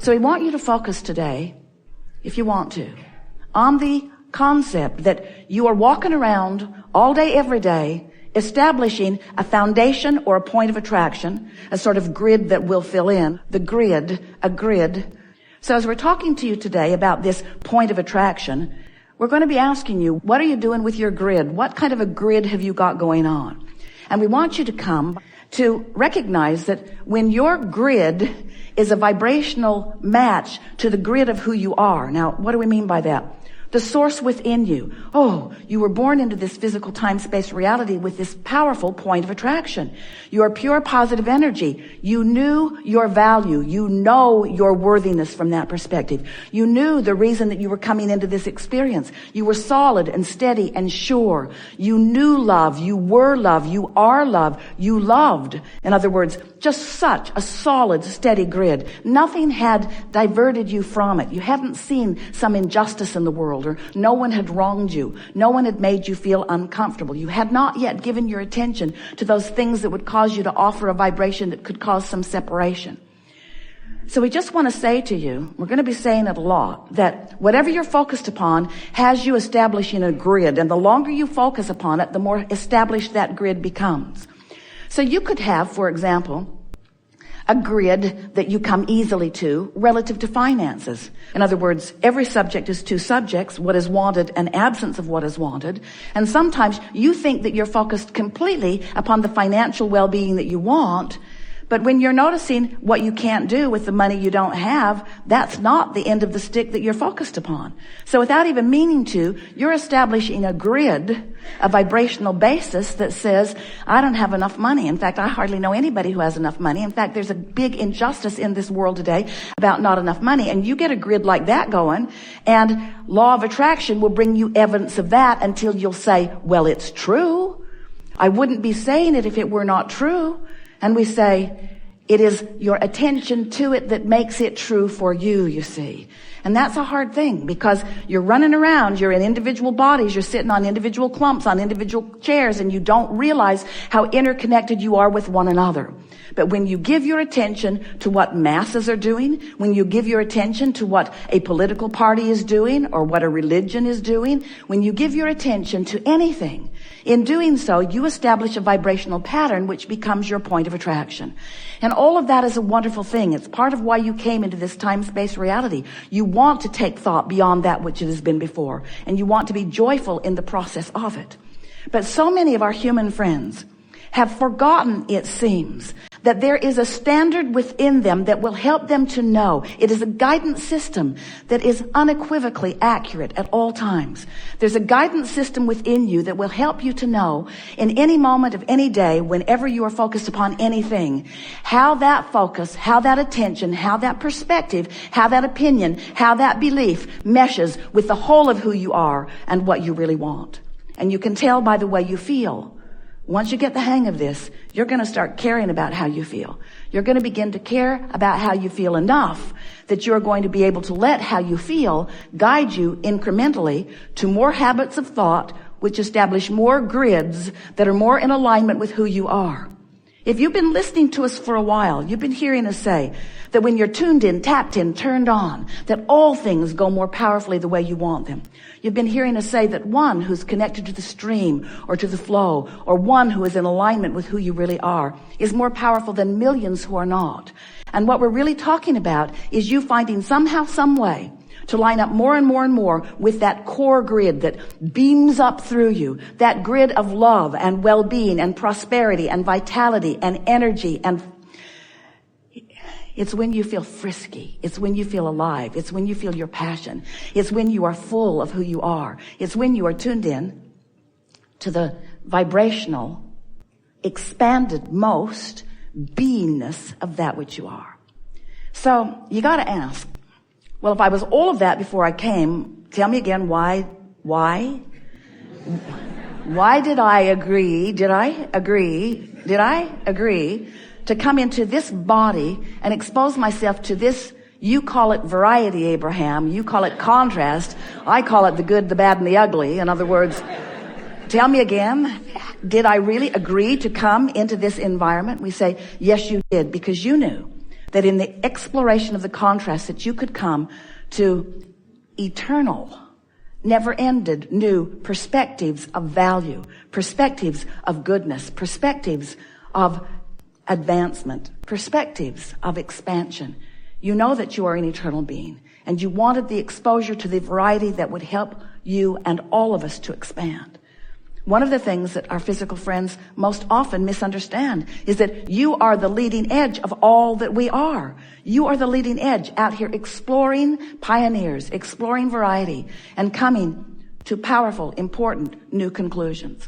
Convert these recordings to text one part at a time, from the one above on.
So we want you to focus today, if you want to, on the concept that you are walking around all day, every day, establishing a foundation or a point of attraction, a sort of grid that will fill in. The grid, a grid. So as we're talking to you today about this point of attraction, we're going to be asking you, what are you doing with your grid? What kind of a grid have you got going on? And we want you to come to recognize that when your grid is a vibrational match to the grid of who you are. Now, what do we mean by that? The source within you. Oh, you were born into this physical time-space reality with this powerful point of attraction. You are pure positive energy. You knew your value. You know your worthiness from that perspective. You knew the reason that you were coming into this experience. You were solid and steady and sure. You knew love. You were love. You are love. You loved. In other words, just such a solid, steady grid. Nothing had diverted you from it. You hadn't seen some injustice in the world, or no one had wronged you. No one had made you feel uncomfortable. You had not yet given your attention to those things that would cause you to offer a vibration that could cause some separation. So we just want to say to you, we're going to be saying it a lot, that whatever you're focused upon has you establishing a grid. And the longer you focus upon it, the more established that grid becomes. So you could have, for example, a grid that you come easily to relative to finances. In other words, every subject is two subjects, what is wanted and absence of what is wanted. And sometimes you think that you're focused completely upon the financial well-being that you want, but when you're noticing what you can't do with the money you don't have, that's not the end of the stick that you're focused upon. So without even meaning to, you're establishing a grid, a vibrational basis that says, I don't have enough money. In fact, I hardly know anybody who has enough money. In fact, there's a big injustice in this world today about not enough money. And you get a grid like that going, and law of attraction will bring you evidence of that until you'll say, well, it's true. I wouldn't be saying it if it were not true. And we say, it is your attention to it that makes it true for you, you see. And that's a hard thing, because you're running around, you're in individual bodies, you're sitting on individual clumps, on individual chairs, and you don't realize how interconnected you are with one another. But when you give your attention to what masses are doing, when you give your attention to what a political party is doing or what a religion is doing, when you give your attention to anything, in doing so, you establish a vibrational pattern which becomes your point of attraction. And all of that is a wonderful thing. It's part of why you came into this time-space reality. You want to take thought beyond that which it has been before, and you want to be joyful in the process of it. But so many of our human friends have forgotten, it seems, that there is a standard within them that will help them to know. It is a guidance system that is unequivocally accurate at all times. There's a guidance system within you that will help you to know in any moment of any day, whenever you are focused upon anything, how that focus, how that attention, how that perspective, how that opinion, how that belief meshes with the whole of who you are and what you really want. And you can tell by the way you feel. Once you get the hang of this, you're going to start caring about how you feel. You're going to begin to care about how you feel enough that you're going to be able to let how you feel guide you incrementally to more habits of thought which establish more grids that are more in alignment with who you are. If you've been listening to us for a while, you've been hearing us say that when you're tuned in, tapped in, turned on, that all things go more powerfully the way you want them. You've been hearing us say that one who's connected to the stream or to the flow, or one who is in alignment with who you really are, is more powerful than millions who are not. And what we're really talking about is you finding somehow, some way to line up more and more and more with that core grid that beams up through you, that grid of love and well-being and prosperity and vitality and energy. And it's when you feel frisky. It's when you feel alive. It's when you feel your passion. It's when you are full of who you are. It's when you are tuned in to the vibrational, expanded most beingness of that which you are. So you got to ask, well, if I was all of that before I came, tell me again, why did I agree to come into this body and expose myself to this? You call it variety, Abraham. You call it contrast. I call it the good, the bad, and the ugly. In other words, tell me again, did I really agree to come into this environment? We say, yes, you did, because you knew that in the exploration of the contrast that you could come to eternal, never-ended new perspectives of value, perspectives of goodness, perspectives of advancement, perspectives of expansion. You know that you are an eternal being, and you wanted the exposure to the variety that would help you and all of us to expand. One of the things that our physical friends most often misunderstand is that you are the leading edge of all that we are. You are the leading edge out here exploring pioneers, exploring variety, and coming to powerful, important new conclusions.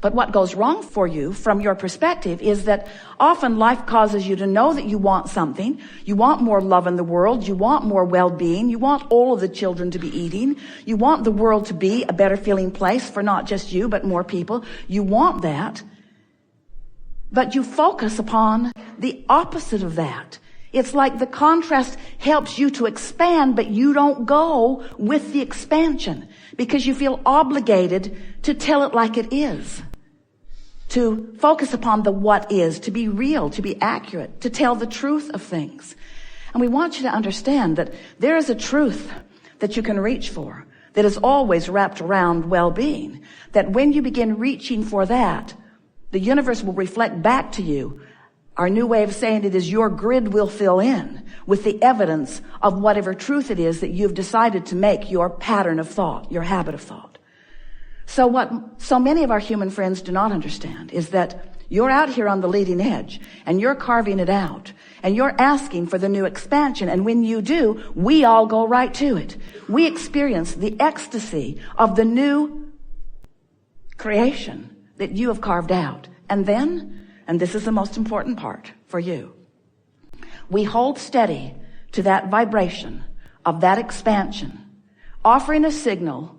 But what goes wrong for you from your perspective is that often life causes you to know that you want something. You want more love in the world. You want more well-being. You want all of the children to be eating. You want the world to be a better feeling place for not just you, but more people. You want that. But you focus upon the opposite of that. It's like the contrast helps you to expand, but you don't go with the expansion because you feel obligated to tell it like it is. To focus upon the what is, to be real, to be accurate, to tell the truth of things. And we want you to understand that there is a truth that you can reach for that is always wrapped around well-being. That when you begin reaching for that, the universe will reflect back to you. Our new way of saying it is your grid will fill in with the evidence of whatever truth it is that you've decided to make your pattern of thought, your habit of thought. So what so many of our human friends do not understand is that you're out here on the leading edge and you're carving it out and you're asking for the new expansion. And when you do, we all go right to it. We experience the ecstasy of the new creation that you have carved out. And then, and this is the most important part for you, we hold steady to that vibration of that expansion, offering a signal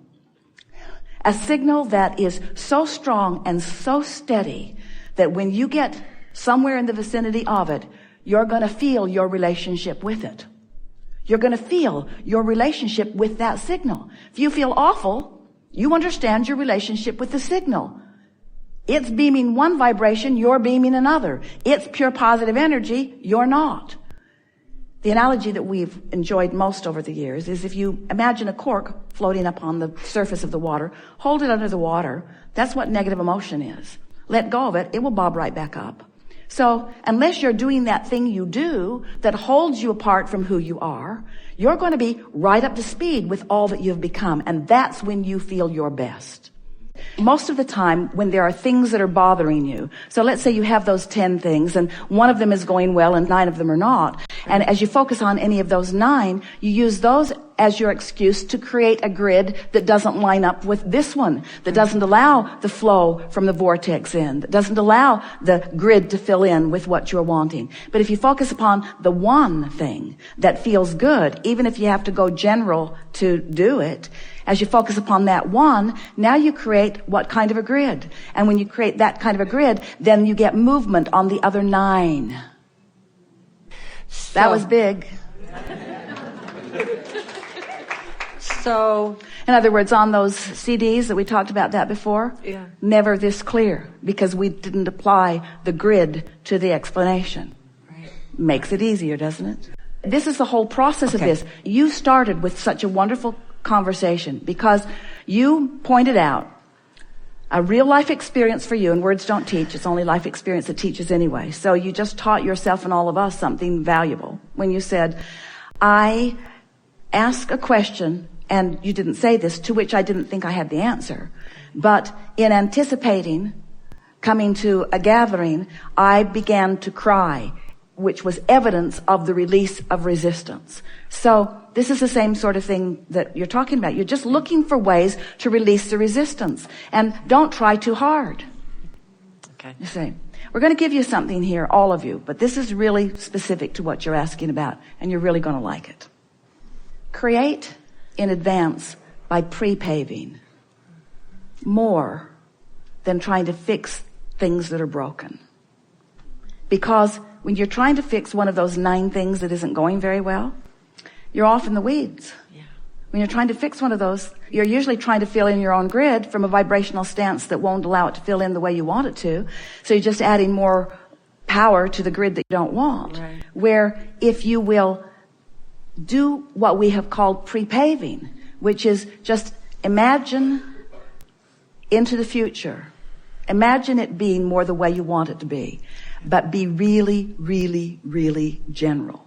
that is so strong and so steady that when you get somewhere in the vicinity of it, you're going to feel your relationship with it. You're going to feel your relationship with that signal. If you feel awful, you understand your relationship with the signal. It's beaming one vibration, you're beaming another. It's pure positive energy, you're not. The analogy that we've enjoyed most over the years is if you imagine a cork floating up on the surface of the water, hold it under the water. That's what negative emotion is. Let go of it, it will bob right back up. So unless you're doing that thing you do that holds you apart from who you are, you're going to be right up to speed with all that you've become. And that's when you feel your best. Most of the time when there are things that are bothering you, so let's say you have those 10 things and one of them is going well and 9 of them are not. And as you focus on any of those 9, you use those as your excuse to create a grid that doesn't line up with this one, that doesn't allow the flow from the vortex in, that doesn't allow the grid to fill in with what you're wanting. But if you focus upon the one thing that feels good, even if you have to go general to do it, as you focus upon that one, now you create what kind of a grid? And when you create that kind of a grid, then you get movement on the other 9. That was big. So, in other words, on those CDs that we talked about that before, never this clear because we didn't apply the grid to the explanation. Right. Makes it easier, doesn't it? This is the whole process of this. You started with such a wonderful conversation because you pointed out a real life experience for you, and words don't teach. It's only life experience that teaches anyway. So you just taught yourself and all of us something valuable when you said, I ask a question, and you didn't say this, to which I didn't think I had the answer. But in anticipating coming to a gathering, I began to cry, which was evidence of the release of resistance. So this is the same sort of thing that you're talking about. You're just looking for ways to release the resistance. And don't try too hard. Okay. You see, we're going to give you something here, all of you, but this is really specific to what you're asking about, and you're really going to like it. Create in advance by pre-paving more than trying to fix things that are broken. Because when you're trying to fix one of those 9 things that isn't going very well, you're off in the weeds. Yeah. When you're trying to fix one of those, you're usually trying to fill in your own grid from a vibrational stance that won't allow it to fill in the way you want it to. So you're just adding more power to the grid that you don't want. Right. where if you will do what we have called pre-paving, which is just imagine into the future. Imagine it being more the way you want it to be, but be really, really, really general.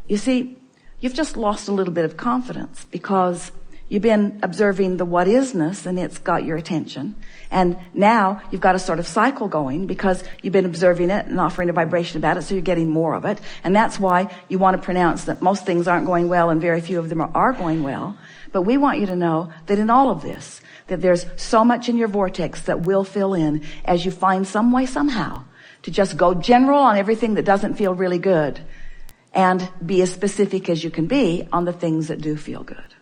You see, you've just lost a little bit of confidence because you've been observing the what isness and it's got your attention. And now you've got a sort of cycle going because you've been observing it and offering a vibration about it, so you're getting more of it. And that's why you want to pronounce that most things aren't going well and very few of them are going well. But we want you to know that in all of this, that there's so much in your vortex that will fill in as you find some way somehow to just go general on everything that doesn't feel really good and be as specific as you can be on the things that do feel good.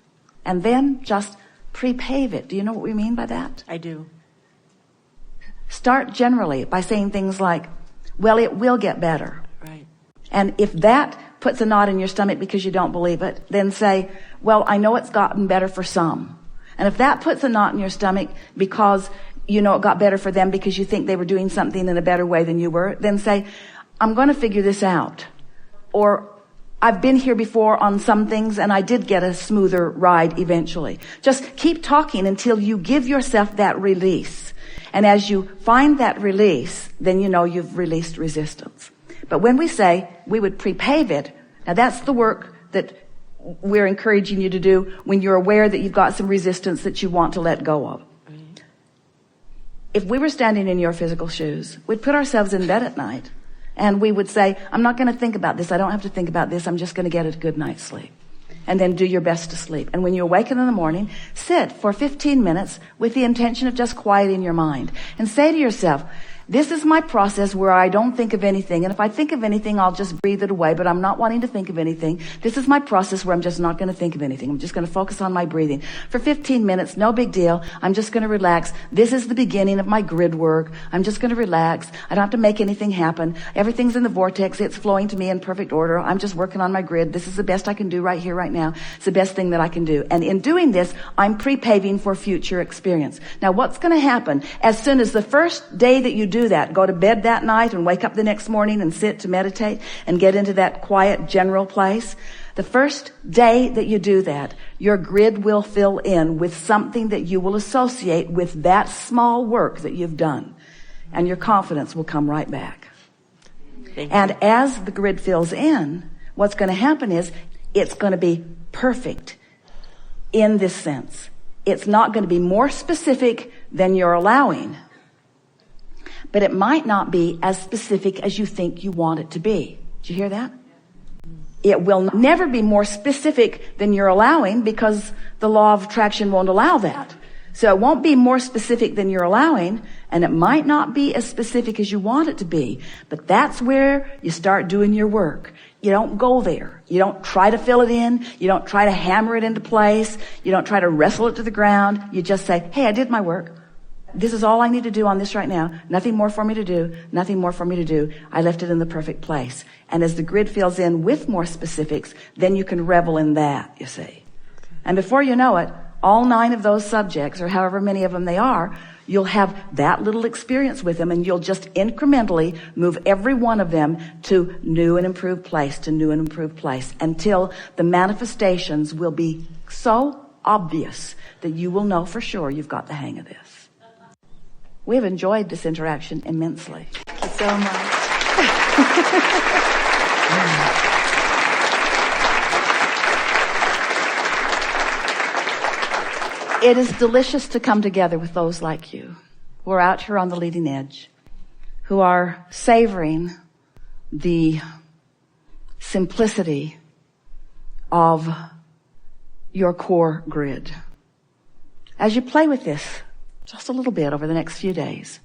And then just pre-pave it. Do you know what we mean by that? I do. Start generally by saying things like, well, it will get better. Right. And if that puts a knot in your stomach because you don't believe it, then say, well, I know it's gotten better for some. And if that puts a knot in your stomach because you know it got better for them because you think they were doing something in a better way than you were, then say, I'm going to figure this out. Or I've been here before on some things and I did get a smoother ride eventually. Just keep talking until you give yourself that release. And as you find that release, then you know you've released resistance. But when we say we would pre-pave it, now that's the work that we're encouraging you to do when you're aware that you've got some resistance that you want to let go of. If we were standing in your physical shoes, we'd put ourselves in bed at night and we would say, I'm not going to think about this. I don't have to think about this. I'm just going to get a good night's sleep. And then do your best to sleep. And when you awaken in the morning, sit for 15 minutes with the intention of just quieting your mind and say to yourself, this is my process where I don't think of anything. And if I think of anything, I'll just breathe it away, but I'm not wanting to think of anything. This is my process where I'm just not going to think of anything. I'm just going to focus on my breathing. For 15 minutes, no big deal. I'm just going to relax. This is the beginning of my grid work. I'm just going to relax. I don't have to make anything happen. Everything's in the vortex. It's flowing to me in perfect order. I'm just working on my grid. This is the best I can do right here, right now. It's the best thing that I can do. And in doing this, I'm pre-paving for future experience. Now, what's going to happen as soon as the first day that you do that, go to bed that night and wake up the next morning and sit to meditate and get into that quiet general place, the first day that you do that, your grid will fill in with something that you will associate with that small work that you've done. And your confidence will come right back. And as the grid fills in, what's going to happen is it's going to be perfect in this sense. It's not going to be more specific than you're allowing. But it might not be as specific as you think you want it to be. Did you hear that? It will never be more specific than you're allowing because the law of attraction won't allow that. So it won't be more specific than you're allowing, and it might not be as specific as you want it to be. But that's where you start doing your work. You don't go there. You don't try to fill it in. You don't try to hammer it into place. You don't try to wrestle it to the ground. You just say, hey, I did my work. This is all I need to do on this right now. Nothing more for me to do. Nothing more for me to do. I left it in the perfect place. And as the grid fills in with more specifics, then you can revel in that, you see. And before you know it, all 9 of those subjects, or however many of them they are, you'll have that little experience with them, and you'll just incrementally move every one of them to new and improved place, to new and improved place, until the manifestations will be so obvious that you will know for sure you've got the hang of this. We've enjoyed this interaction immensely. Thank you so much. It is delicious to come together with those like you who are out here on the leading edge, who are savoring the simplicity of your core grid. As you play with this just a little bit over the next few days,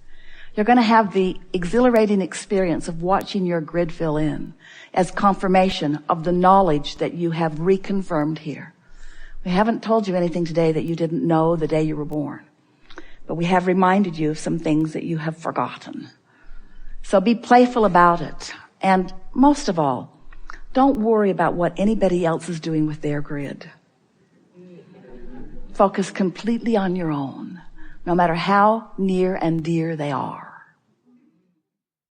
you're going to have the exhilarating experience of watching your grid fill in as confirmation of the knowledge that you have reconfirmed here. We haven't told you anything today that you didn't know the day you were born, but we have reminded you of some things that you have forgotten. So be playful about it. And most of all, don't worry about what anybody else is doing with their grid. Focus completely on your own, no matter how near and dear they are.